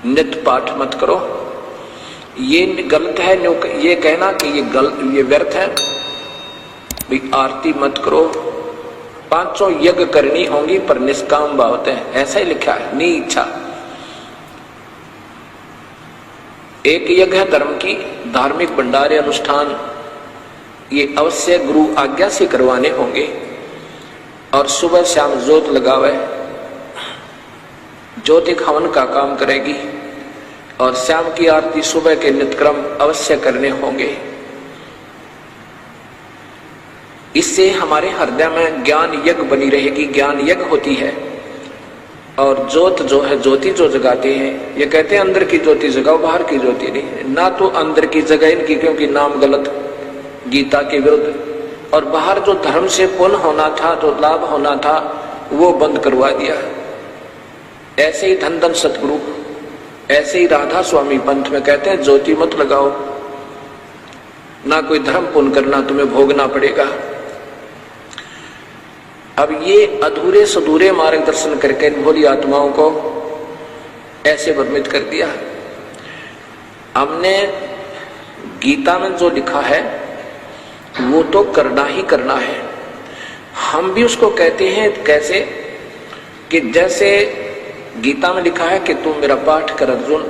नित्य पाठ मत करो। ये गलत है, ये कहना कि ये व्यर्थ है। भाई आरती मत करो, 500 यज्ञ करनी होंगी पर निष्काम भावते हैं, ऐसा ही लिखा है, नी इच्छा। एक यज्ञ है धर्म की, धार्मिक भंडारे अनुष्ठान, ये अवश्य गुरु आज्ञा से करवाने होंगे। और सुबह शाम जोत लगावे, ज्योति हवन का काम करेगी। और शाम की आरती, सुबह के नित्यक्रम अवश्य करने होंगे। इससे हमारे हृदय में ज्ञान यज्ञ बनी रहेगी, ज्ञान यज्ञ होती है। और ज्योत जो है, ज्योति जो जगाते हैं, ये कहते हैं अंदर की ज्योति जगाओ, बाहर की ज्योति नहीं। ना तो अंदर की जगह इनकी, क्योंकि नाम गलत, गीता के विरुद्ध। और बाहर जो धर्म से पुण्य होना था, जो लाभ होना था, वो बंद करवा दिया। ऐसे ही धन धन सतगुरु, ऐसे ही राधा स्वामी पंथ में कहते हैं ज्योति मत लगाओ, ना कोई धर्म पुण्य करना, तुम्हें भोगना पड़ेगा। अब ये अधूरे सधूरे मार्गदर्शन करके भोली आत्माओं को ऐसे भ्रमित कर दिया। हमने गीता में जो लिखा है वो तो करना ही करना है। हम भी उसको कहते हैं कैसे कि जैसे गीता में लिखा है कि तुम मेरा पाठ कर अर्जुन,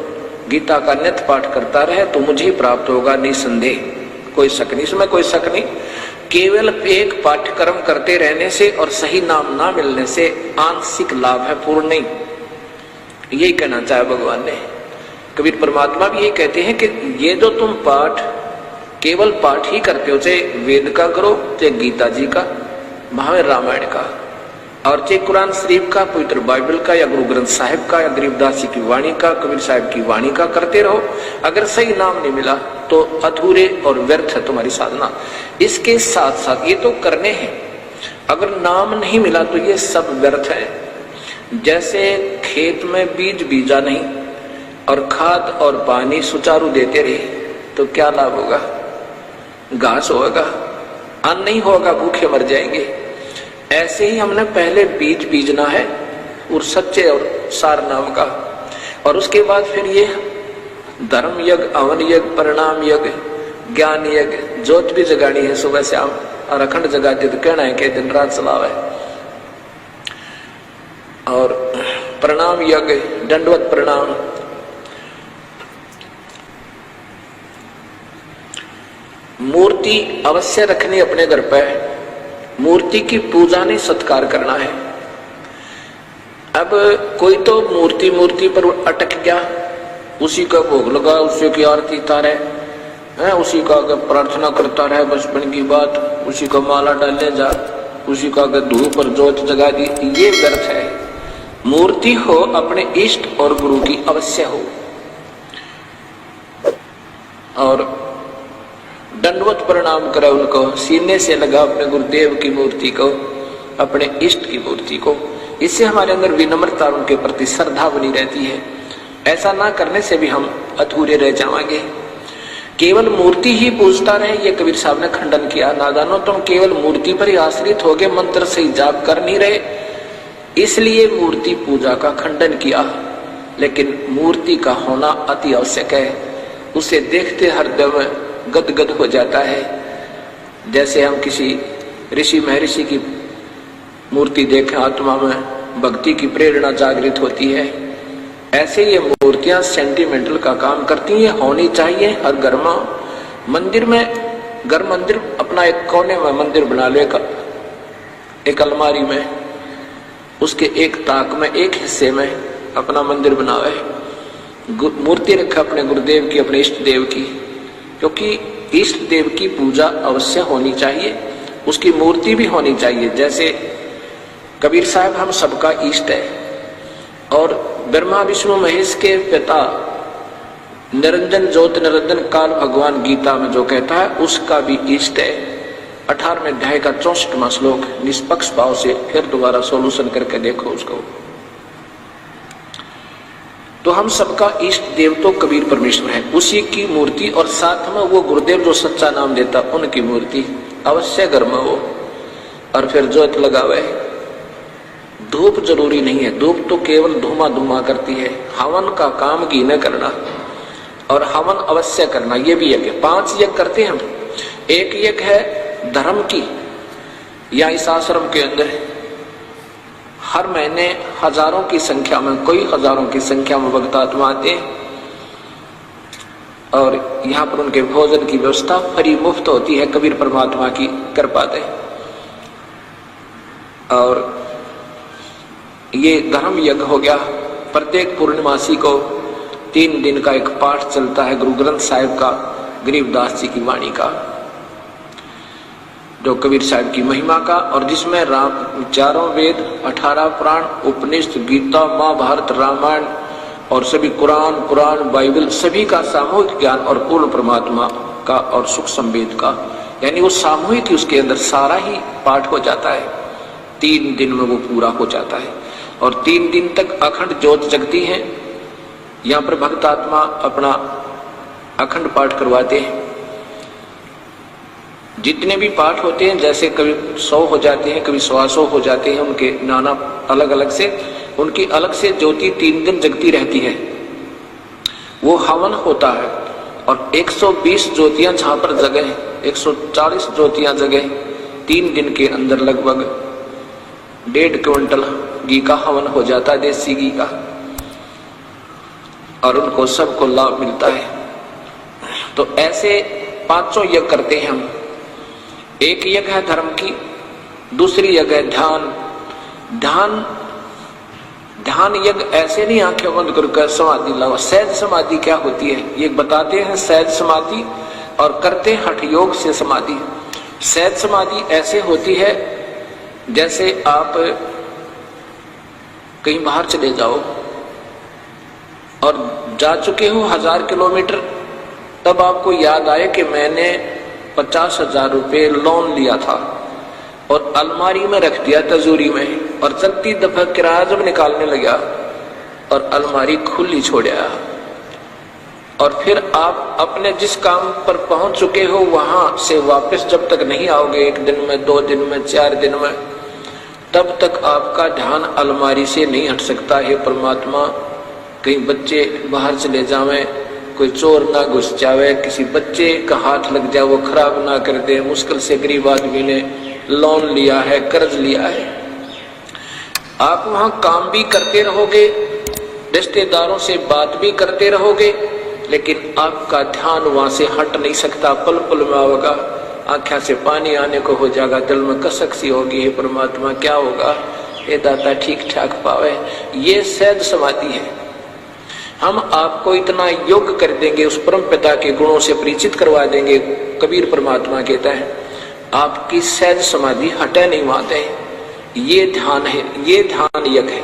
गीता का नित्य पाठ करता रहे तो मुझे ही प्राप्त होगा निसंदेह, कोई शक नहीं, इसमें कोई शक नहीं। केवल एक पाठ्यक्रम करते रहने से और सही नाम ना मिलने से आंशिक लाभ है, पूर्ण नहीं। यही कहना चाहे भगवान ने। कबीर परमात्मा भी यही कहते हैं कि ये जो तुम पाठ केवल पाठ ही करते हो, चाहे वेद का करो, चाहे गीता जी का, महावीर रामायण का, और चाहे कुरान शरीफ का, पवित्र बाइबल का, या गुरु ग्रंथ साहिब का, या गरीबदास जी की वाणी का, कबीर साहब की वाणी का करते रहो, अगर सही नाम नहीं मिला तो अधूरे और व्यर्थ है तुम्हारी साधना। इसके साथ साथ ये तो करने हैं, अगर नाम नहीं मिला तो ये सब व्यर्थ है। जैसे खेत में बीज बीजा नहीं और खाद और पानी सुचारू देते रहे तो क्या लाभ होगा? घास होगा, अन्न नहीं होगा, भूखे मर जाएंगे। ऐसे ही हमने पहले बीज बीजना है और सच्चे और सार नाम का, और उसके बाद फिर ये धर्म यज्ञ, अवन यज्ञ, परिणाम यज्ञ, ज्ञान यज्ञ, ज्योत भी जगानी है सुबह शाम, और अखंड जगाते तो कहना है कि दिन रात चलावे। और प्रणाम यज्ञ, दंडवत प्रणाम, मूर्ति अवश्य रखनी अपने घर पर, मूर्ति की पूजा नहीं सत्कार करना है। अब कोई तो मूर्ति पर अटक गया, उसी का भोग लगा, उसी की आरती तारे है, उसी का प्रार्थना करता रहे, बचपन की बात, उसी का माला डालने जा, उसी का धूप पर जोत जगा दी, ये व्यर्थ है। मूर्ति हो अपने इष्ट और गुरु की अवश्य हो। और दंडवत प्रणाम करे उनको, सीने से लगा अपने गुरुदेव की मूर्ति को, अपने इष्ट की मूर्ति को। इससे हमारे अंदर विनम्रता, उनके प्रति श्रद्धा बनी रहती है। ऐसा ना करने से भी हम अधूरे रह जाएंगे। केवल मूर्ति ही पूजता रहे, ये कबीर साहब ने खंडन किया। नादानो, तुम केवल मूर्ति पर ही आश्रित हो गए, मंत्र से ही जाप कर नहीं रहे, इसलिए मूर्ति पूजा का खंडन किया। लेकिन मूर्ति का होना अति आवश्यक है, उसे देखते हृदय में गदगद हो जाता है। जैसे हम किसी ऋषि महर्षि की मूर्ति देखें, आत्मा में भक्ति की प्रेरणा जागृत होती है। ऐसे ये मूर्तियां सेंटिमेंटल का काम करती हैं, होनी चाहिए हर घर में। मंदिर में, घर मंदिर अपना एक कोने में मंदिर बना लो, एक अलमारी में, उसके एक ताक में, एक हिस्से में अपना मंदिर बनावे, मूर्ति रखा अपने गुरुदेव की, अपने इष्ट देव की, क्योंकि इष्ट देव की पूजा अवश्य होनी चाहिए, उसकी मूर्ति भी होनी चाहिए। जैसे कबीर साहब हम सबका इष्ट है, और ब्रह्मा विष्णु महेश के पिता निरंजन ज्योत निरंजन काल भगवान गीता में जो कहता है उसका भी इष्ट है। 18वें अध्याय का 64वां श्लोक, निष्पक्ष भाव से फिर दोबारा सोल्यूशन करके देखो उसको। तो हम सबका इष्ट देव तो कबीर परमेश्वर है, उसी की मूर्ति, और साथ में वो गुरुदेव जो सच्चा नाम देता उनकी मूर्ति अवश्य घर में हो। और फिर ज्योत लगावे, धूप जरूरी नहीं है, धूप तो केवल धुआं धुआं करती है। हवन का काम घी न करना और हवन अवश्य करना, ये भी यज्ञ। 5 यज्ञ करते हैं हम। एक यज्ञ है धर्म की, या इस आश्रम के अंदर हर महीने हजारों की संख्या में, कोई हजारों की संख्या में भक्त आत्मा आते हैं और यहाँ पर उनके भोजन की व्यवस्था फ्री मुफ्त होती है, कबीर परमात्मा की कृपा से। और ये धर्म यज्ञ हो गया। प्रत्येक पूर्णिमासी को 3 दिन का एक पाठ चलता है गुरु ग्रंथ साहिब का, गरीबदास जी की वाणी का, जो कबीर साहब की महिमा का, और जिसमें राम 4 वेद, 18 पुराण, उपनिषद, गीता, महाभारत, रामायण और सभी कुरान, पुराण, बाइबल सभी का सामूहिक ज्ञान और पूर्ण परमात्मा का और सुख संवेद का, यानी वो सामूहिक ही उसके अंदर सारा ही पाठ हो जाता है। 3 दिन में वो पूरा हो जाता है और 3 दिन तक अखंड ज्योत जगती है। यहाँ पर भक्त आत्मा अपना अखंड पाठ करवाते हैं। जितने भी पाठ होते हैं, जैसे कभी 100 हो जाते हैं, कभी 125 हो जाते हैं, उनके नाना अलग अलग से, उनकी अलग से ज्योति 3 दिन जगती रहती है। वो हवन होता है और 120 ज्योतियां जहां पर जगह है, 140 ज्योतियां जगह 3 दिन के अंदर लगभग 1.5 क्विंटल घी का हवन हो जाता है, देसी घी का, और उनको सबको लाभ मिलता है। तो ऐसे 5 यज्ञ करते हैं हम। एक यज्ञ है धर्म की, दूसरी यज्ञ है ध्यान। ध्यान यज्ञ ऐसे नहीं आंखें बंद करके समाधि लाओ। सहज समाधि क्या होती है ये बताते हैं। सहज समाधि और करते हठ योग से समाधि। सहज समाधि ऐसे होती है जैसे आप कहीं बाहर चले जाओ और जा चुके हो 1000 किलोमीटर, तब आपको याद आए कि मैंने 50,000 रुपये लोन लिया था और अलमारी में रख दिया तिजोरी में, और चलती दफा किराया जब निकालने लगा और अलमारी खुली छोड़ा, और फिर आप अपने जिस काम पर पहुंच चुके हो वहां से वापस जब तक नहीं आओगे, 1 दिन में, 2 दिन में, 4 दिन में, तब तक आपका ध्यान अलमारी से नहीं हट सकता है। परमात्मा, कहीं बच्चे बाहर चले जावे, कोई चोर ना घुस जावे, किसी बच्चे का हाथ लग जाए वो खराब ना कर दे, मुश्किल से गरीब आदमी ने लोन लिया है, कर्ज लिया है। आप वहां काम भी करते रहोगे, रिश्तेदारों से बात भी करते रहोगे, लेकिन आपका ध्यान वहां से हट नहीं सकता। पल पल में आएगा, आंखों से पानी आने को हो जाएगा, दिल में कसक सी होगी, हे परमात्मा क्या होगा, हे दाता ठीक ठाक पावे। ये सहज समाधि है। हम आपको इतना योग्य कर देंगे, उस परम पिता के गुणों से परिचित करवा देंगे। कबीर परमात्मा कहता है आपकी सहज समाधि हटे नहीं माते। ये ध्यान है, ये ध्यान यज्ञ है,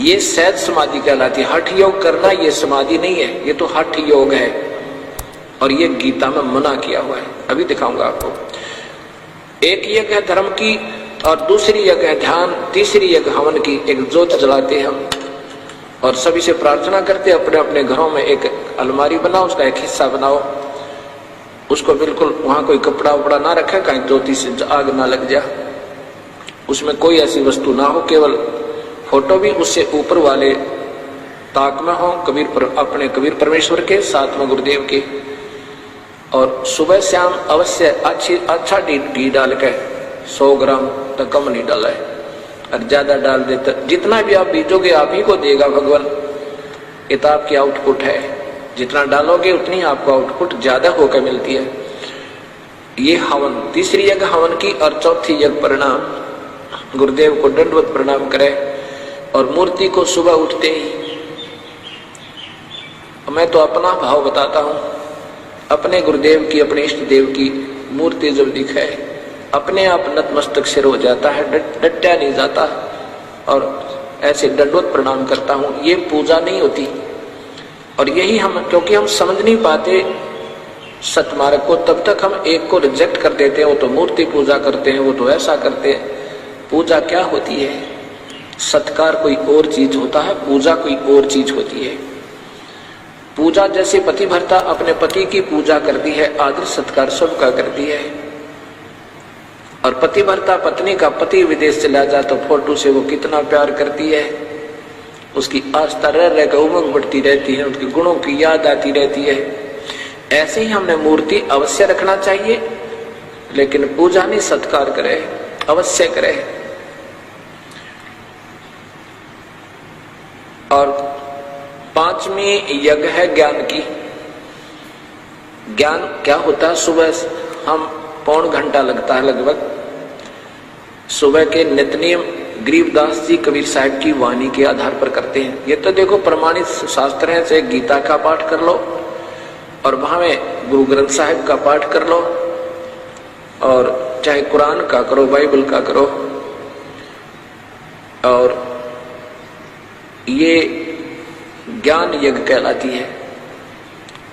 ये सहज समाधि कहलाती है। हठ योग करना ये समाधि नहीं है, ये तो हठ योग है, और ये गीता में मना किया हुआ है। अभी दिखाऊंगा आपको। एक यज्ञ है धर्म की और दूसरी यज्ञ है ध्यान, तीसरी यज्ञ हवन की। एक ज्योत जलाते हैं हम और सभी से प्रार्थना करते अपने अपने घरों में एक अलमारी बनाओ, उसका एक हिस्सा बनाओ, उसको बिल्कुल वहां कोई कपड़ा उपड़ा ना रखे, कहीं ज्योति से आग ना लग जाए, उसमें कोई ऐसी वस्तु ना हो, केवल फोटो भी उससे ऊपर वाले ताक में हो, अपने कबीर परमेश्वर के, साथ में गुरुदेव के। और सुबह शाम अवश्य अच्छा घी डाल के, 100 ग्राम तक कम नहीं डाला है, और ज्यादा डाल देता, जितना भी आप बीजोगे आप ही को देगा भगवान। ये तो आपकी आउटपुट है, जितना डालोगे उतनी आपको आउटपुट ज्यादा होकर मिलती है। ये हवन, तीसरी यज्ञ हवन की, और चौथी यज्ञ प्रणाम। गुरुदेव को दंडवत प्रणाम करे और मूर्ति को सुबह उठते ही, मैं तो अपना भाव बताता हूं, अपने गुरुदेव की, अपने इष्ट देव की मूर्ति जब दिखे अपने आप नतमस्तक सिर हो जाता है, डटा नहीं जाता, और ऐसे दंडवत प्रणाम करता हूं। ये पूजा नहीं होती। और यही हम, क्योंकि हम समझ नहीं पाते सतमार्ग को, तब तक हम एक को रिजेक्ट कर देते हैं। वो तो मूर्ति पूजा करते हैं, वो तो ऐसा करते हैं। पूजा क्या होती है? सत्कार कोई और चीज होता है, पूजा कोई और चीज होती है। पूजा जैसे पतिव्रता अपने पति की पूजा करती है, आदर सत्कार सबका करती है, और पतिव्रता पत्नी का पति विदेश चला जाए तो फोटो से वो कितना प्यार करती है, उसकी आस्था रह रहकर उमंग बढ़ती रहती है, उसके गुणों की याद आती रहती है। ऐसे ही हमने मूर्ति अवश्य रखना चाहिए, लेकिन पूजा नहीं, सत्कार करे, अवश्य करे। और पांचवी यज्ञ है ज्ञान की। ज्ञान क्या होता है? सुबह हम पौन घंटा लगता है लगभग सुबह के नित्यनियम गरीबदास जी कबीर साहब की वाणी के आधार पर करते हैं। ये तो देखो प्रमाणित शास्त्र है, चाहे गीता का पाठ कर लो और वहां में गुरु ग्रंथ साहिब का पाठ कर लो, और चाहे कुरान का करो, बाइबल का करो। और ये ज्ञान यज्ञ कहलाती है,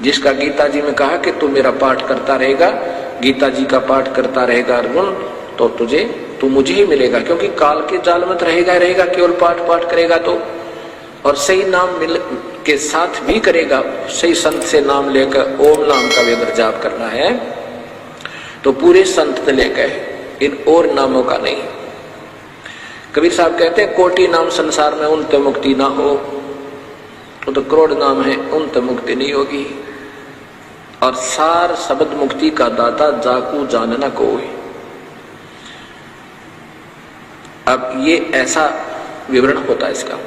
जिसका गीता जी में कहा कि तू मेरा पाठ करता रहेगा, गीता जी का पाठ करता रहेगा अर्जुन, तो तू मुझे ही मिलेगा, क्योंकि काल के जाल में रहेगा केवल पाठ करेगा तो। और सही नाम मिल के साथ भी करेगा, सही संत से नाम लेकर ओम नाम का भी अगर जाप करना है तो पूरे संत से लेकर, इन और नामों का नहीं। कबीर साहब कहते हैं कोटि नाम संसार में उनते मुक्ति ना हो, तो करोड़ नाम है उनते मुक्ति नहीं होगी। और सार शब्द मुक्ति का दाता जाकू जानना कोई। अब ये ऐसा विवरण होता है इसका।